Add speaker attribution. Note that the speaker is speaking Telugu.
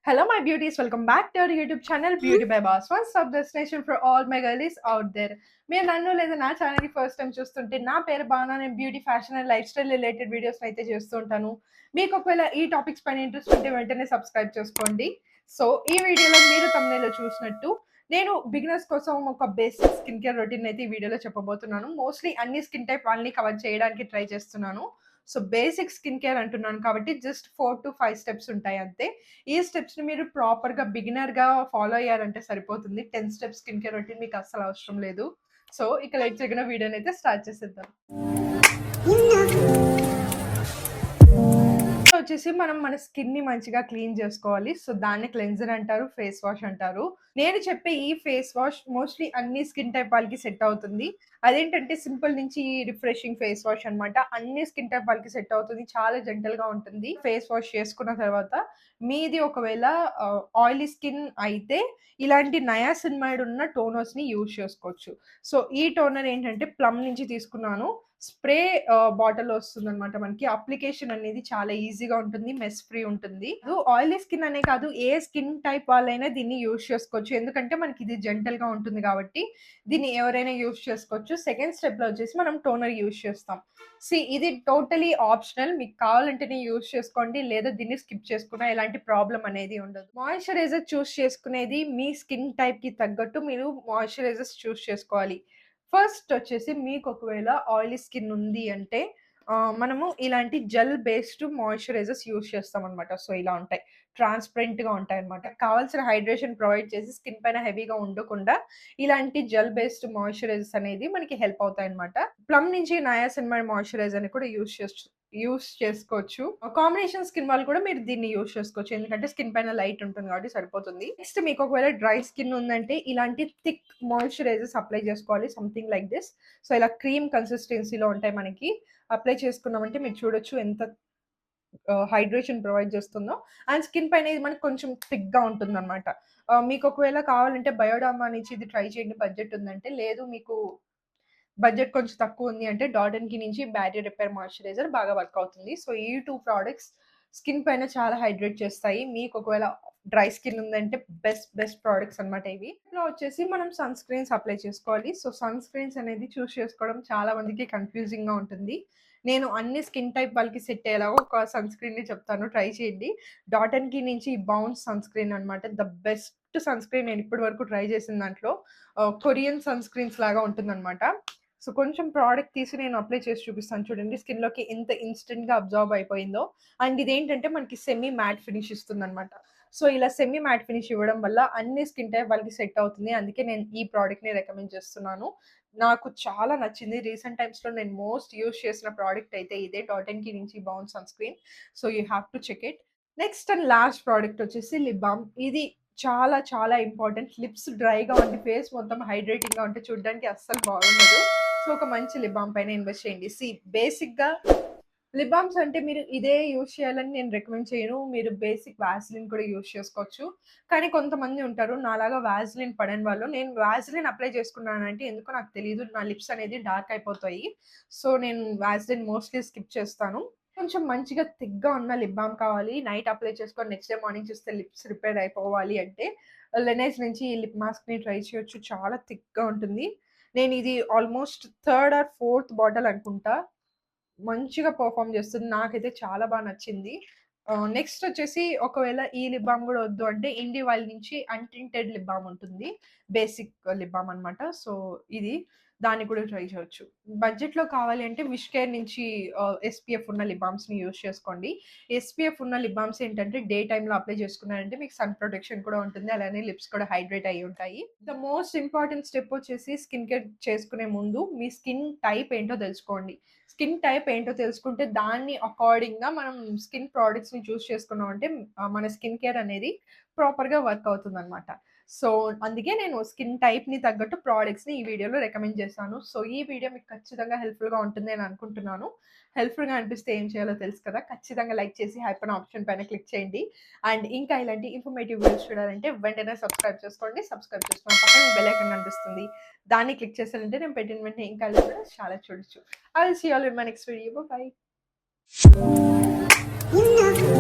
Speaker 1: Hello, my beauties. Welcome back to our YouTube channel, Beauty by Boss. One stop destination for all my girlies out there. మీరు నన్ను లేదా నా ఛానల్ని ఫస్ట్ టైం చూస్తుంటే నా పేరు భావన. నేను beauty fashion and life style related videos అయితే చేస్తూ ఉంటాను. మీకు ఒకవేళ ఈ టాపిక్స్ పైన ఇంట్రెస్ట్ ఉంటే వెంటనే సబ్స్క్రైబ్ చేసుకోండి. సో ఈ వీడియోలో మీరు తమ్మునేలో చూసినట్టు నేను బిగినర్స్ కోసం ఒక బేసిక్ స్కిన్ కేర్ రొటీన్ అయితే ఈ వీడియోలో చెప్పబోతున్నాను. మోస్ట్లీ అన్ని స్కిన్ టైప్ వాళ్ళని కవర్ చేయడానికి ట్రై చేస్తున్నాను. సో బేసిక్ స్కిన్ కేర్ అంటున్నాను కాబట్టి జస్ట్ 4 to 5 స్టెప్స్ ఉంటాయి అంతే. ఈ స్టెప్స్‌ని మీరు ప్రాపర్‌గా బిగినర్‌గా ఫాలో అయ్యారంటే సరిపోతుంది. 10 స్టెప్స్ స్కిన్ కేర్ రొటీన్ మీకు అస్సలు అవసరం లేదు. సో ఇక లేట్ చేయకుండా వీడియోని అయితే స్టార్ట్ చేసేద్దాం. వచ్చేసి మనం మన స్కిన్‌ని మంచిగా క్లీన్ చేసుకోవాలి. సో దాన్ని క్లెన్జర్ అంటారు, ఫేస్ వాష్ అంటారు. నేను చెప్పే ఈ ఫేస్ వాష్ మోస్ట్‌లీ అన్ని స్కిన్ టైప్ వాళ్ళకి సెట్ అవుతుంది. అదేంటంటే సింపుల్ నుంచి రిఫ్రెషింగ్ ఫేస్ వాష్ అన్నమాట. అన్ని స్కిన్ టైప్ వాళ్ళకి సెట్ అవుతుంది. చాలా జెంటల్‌గా ఉంటుంది. ఫేస్ వాష్ చేసుకున్న తర్వాత మీది ఒకవేళ ఆయిలీ స్కిన్ అయితే ఇలాంటి నయాసినమైడ్ ఉన్న టోనర్స్‌ని యూజ్ చేసుకోవచ్చు. సో ఈ టోనర్ ఏంటంటే ప్లమ్ నుంచి తీసుకున్నాను. స్ప్రే బాటిల్ వస్తుందన్నమాట మనకి. అప్లికేషన్ అనేది చాలా ఈజీగా ఉంటుంది. మెస్ ఫ్రీ ఉంటుంది. ఆయిలీ స్కిన్ అనే కాదు, ఏ స్కిన్ టైప్ వాళ్ళైనా దీన్ని యూజ్ చేసుకోవచ్చు. ఎందుకంటే మనకి ఇది జెంటల్‌గా ఉంటుంది కాబట్టి దీన్ని ఎవరైనా యూజ్ చేసుకోవచ్చు. సెకండ్ స్టెప్‌లో వచ్చేసి మనం టోనర్ యూజ్ చేస్తాం. ఇది టోటలీ ఆప్షనల్. మీకు కావాలంటేనే యూజ్ చేసుకోండి. లేదా దీన్ని స్కిప్ చేసుకున్నా ఎలాంటి ప్రాబ్లమ్ అనేది ఉండదు. మాయిశ్చరైజర్ చూస్ చేసుకునేది మీ స్కిన్ టైప్‌కి తగ్గట్టు మీరు మాయిశ్చరైజర్స్ చూస్ చేసుకోవాలి. ఫస్ట్ వచ్చేసి మీకు ఒకవేళ ఆయిలీ స్కిన్ ఉంది అంటే మనము ఇలాంటి జెల్ బేస్డ్ మాయిశ్చరైజర్స్ యూజ్ చేస్తామనమాట. సో ఇలా ఉంటాయి. ట్రాన్స్‌పరెంట్‌గా ఉంటాయన్నమాట. కావాల్సిన హైడ్రేషన్ ప్రొవైడ్ చేసి స్కిన్ పైన హెవీగా ఉండకుండా ఇలాంటి జెల్ బేస్డ్ మాయిశ్చరైజర్స్ అనేది మనకి హెల్ప్ అవుతాయన్నమాట. ప్లమ్ నుంచి నయాసినమైడ్ మాయిశ్చరైజర్‌ని కూడా యూజ్ చేసుకోవచ్చు. కాంబినేషన్ స్కిన్ వాళ్ళు కూడా మీరు దీన్ని యూజ్ చేసుకోవచ్చు. ఎందుకంటే స్కిన్ పైన లైట్ ఉంటుంది కాబట్టి సరిపోతుంది. నెక్స్ట్ మీకు ఒకవేళ డ్రై స్కిన్ ఉందంటే ఇలాంటి థిక్ మాయిశ్చరైజర్స్ అప్లై చేసుకోవాలి. Something like this. సో ఇలా క్రీమ్ కన్సిస్టెన్సీలో ఉంటాయి మనకి. అప్లై చేసుకున్నామంటే మీరు చూడొచ్చు ఎంత హైడ్రేషన్ ప్రొవైడ్ చేస్తుందో. అండ్ స్కిన్ పైన ఇది మనకి కొంచెం థిక్‌గా ఉంటుందన్నమాట. మీకు ఒకవేళ కావాలంటే బయోడర్మా నుంచి ఇది ట్రై చేయండి బడ్జెట్ ఉందంటే. లేదు మీకు బడ్జెట్ కొంచెం తక్కువుంది అంటే డాట్ అండ్ కీ నుంచి బ్యారియర్ రిపేర్ మాయిశ్చరైజర్ బాగా వర్క్ అవుతుంది. సో ఈ 2 ప్రొడక్ట్స్ స్కిన్ పైన చాలా హైడ్రేట్ చేస్తాయి. మీకు ఒకవేళ డ్రై స్కిన్ ఉందంటే బెస్ట్ ప్రొడక్ట్స్ అన్నమాట ఇవి. ఇందులో వచ్చేసి మనం సన్ స్క్రీన్స్ అప్లై చేసుకోవాలి. సో సన్ స్క్రీన్స్ అనేది చూస్ చేసుకోవడం చాలా మందికి కన్‌ఫ్యూజింగ్‌గా ఉంటుంది. నేను అన్ని స్కిన్ టైప్ వాళ్ళకి సెట్ అయ్యేలాగా ఒక సన్ స్క్రీన్‌ని చెప్తాను. ట్రై చేయండి. డాట్ అండ్ కీ నుంచి బౌన్స్ సన్ స్క్రీన్ అన్నమాట. ద బెస్ట్ సన్ స్క్రీన్ నేను ఇప్పటి వరకు ట్రై చేసిన దాంట్లో. కొరియన్ సన్ స్క్రీన్స్ లాగా ఉంటుందన్నమాట. సో కొంచెం ప్రోడక్ట్ తీసి నేను అప్లై చేసి చూపిస్తాను చూడండి. స్కిన్‌లోకి ఎంత ఇన్‌స్టంట్‌గా అబ్జార్బ్ అయిపోయిందో. అండ్ ఇదేంటంటే మనకి సెమీ మ్యాట్ ఫినిష్ ఇస్తుందన్నమాట. సో ఇలా సెమీ మ్యాట్ ఫినిష్ ఇవ్వడం వల్ల అన్ని స్కిన్ టైప్ వాళ్ళకి సెట్ అవుతుంది. అందుకే నేను ఈ ప్రోడక్ట్‌ని రికమెండ్ చేస్తున్నాను. నాకు చాలా నచ్చింది. రీసెంట్ టైమ్స్‌లో నేను మోస్ట్ యూజ్ చేసిన ప్రోడక్ట్ అయితే ఇదే. డాట్ అండ్ కీ నుంచి bounce sunscreen. So you have to check it. Next and last product వచ్చేసి లిప్ బామ్. ఇది చాలా ఇంపార్టెంట్. లిప్స్ డ్రైగా ఉండి ఫేస్ మొత్తం హైడ్రేటింగ్‌గా ఉంటే చూడడానికి అస్సలు బాగుండదు. సో ఒక మంచి లిప్ బామ్ పైన ఇన్వెస్ట్ చేయండి. బేసిక్‌గా లిప్ బామ్స్ అంటే మీరు ఇదే యూజ్ చేయాలని నేను రికమెండ్ చేయను. మీరు బేసిక్ వాస్లిన్ కూడా యూజ్ చేసుకోవచ్చు. కానీ కొంతమంది ఉంటారు నాలాగా వాస్లిన్ పడని వాళ్ళు. నేను వాస్లిన్ అప్లై చేసుకున్నానంటే ఎందుకో నాకు తెలీదు. నా లిప్స్ అనేది డార్క్ అయిపోతాయి. సో నేను వాస్లిన్ మోస్ట్‌లీ స్కిప్ చేస్తాను. కొంచెం మంచిగా థిక్‌గా ఉన్న లిప్ బామ్ కావాలి. నైట్ అప్లై చేసుకొని నెక్స్ట్ డే మార్నింగ్ చూస్తే లిప్స్ రిపేర్ అయిపోవాలి అంటే లెనైజ్ నుంచి ఈ లిప్ మాస్క్‌ని ట్రై చేయొచ్చు. చాలా థిక్‌గా ఉంటుంది. నేనిది almost third or fourth bottle అనుకుంటా. మంచిగా పెర్ఫార్మ్ చేస్తుంది. నాకైతే చాలా నచ్చింది. నెక్స్ట్ వచ్చేసి ఒకవేళ ఈ లిప్ బామ్ గూడా వద్దు అంటే ఇండివైల్ నుంచి అన్‌టింటెడ్ లిప్ బామ్ ఉంటుంది. బేసిక్ లిప్ బామ్ అన్నమాట. సో ఇది దాన్ని కూడా ట్రై చేయొచ్చు. బడ్జెట్‌లో కావాలి అంటే విష్ కేర్ నుంచి ఎస్‌పీఎఫ్ ఉన్న లిప్ బామ్స్‌ని యూజ్ చేసుకోండి. ఎస్‌పీఎఫ్ ఉన్న లిప్ బామ్స్ ఏంటంటే డే టైమ్‌లో అప్లై చేసుకున్నారంటే మీకు సన్ ప్రొటెక్షన్ కూడా ఉంటుంది. అలానే లిప్స్ కూడా హైడ్రేట్ అయ్యి ఉంటాయి. ద మోస్ట్ ఇంపార్టెంట్ స్టెప్ వచ్చేసి స్కిన్ కేర్ చేసుకునే ముందు మీ స్కిన్ టైప్ ఏంటో తెలుసుకోండి. స్కిన్ టైప్ ఏంటో తెలుసుకుంటే దాన్ని అకార్డింగ్‌గా మనం స్కిన్ ప్రొడక్ట్స్‌ని చూజ్ చేసుకున్నామంటే మన స్కిన్ కేర్ అనేది ప్రాపర్‌గా వర్క్ అవుతుందనమాట. సో, అందుకే నేను స్కిన్ టైప్‌ని తగ్గట్టు ప్రొడక్ట్స్‌ని ఈ వీడియోలో రికమెండ్ చేశాను. సో, ఈ వీడియో మీకు ఖచ్చితంగా హెల్ప్‌ఫుల్‌గా ఉంటుంది అని అనుకుంటున్నాను. హెల్ప్‌ఫుల్‌గా అనిపిస్తే ఏం చేయాలో తెలుసు కదా! ఖచ్చితంగా లైక్ చేసి హైప్ అనే ఆప్షన్ పైన క్లిక్ చేయండి. అండ్ ఇంకా ఇలాంటి ఇన్ఫర్మేటివ్ వీడియోస్ చూడాలంటే వెంటనే సబ్స్క్రైబ్ చేసుకోండి. సబ్స్క్రైబ్ చేసుకున్న పక్కన బెల్ ఐకాన్ కనిపిస్తుంది. దాన్ని క్లిక్ చేశారంటే నేను పెట్టిన వెంటనే ఇంకా వీడియోస్ చాలా చూడొచ్చు. I will see you all in my next video. Bye bye.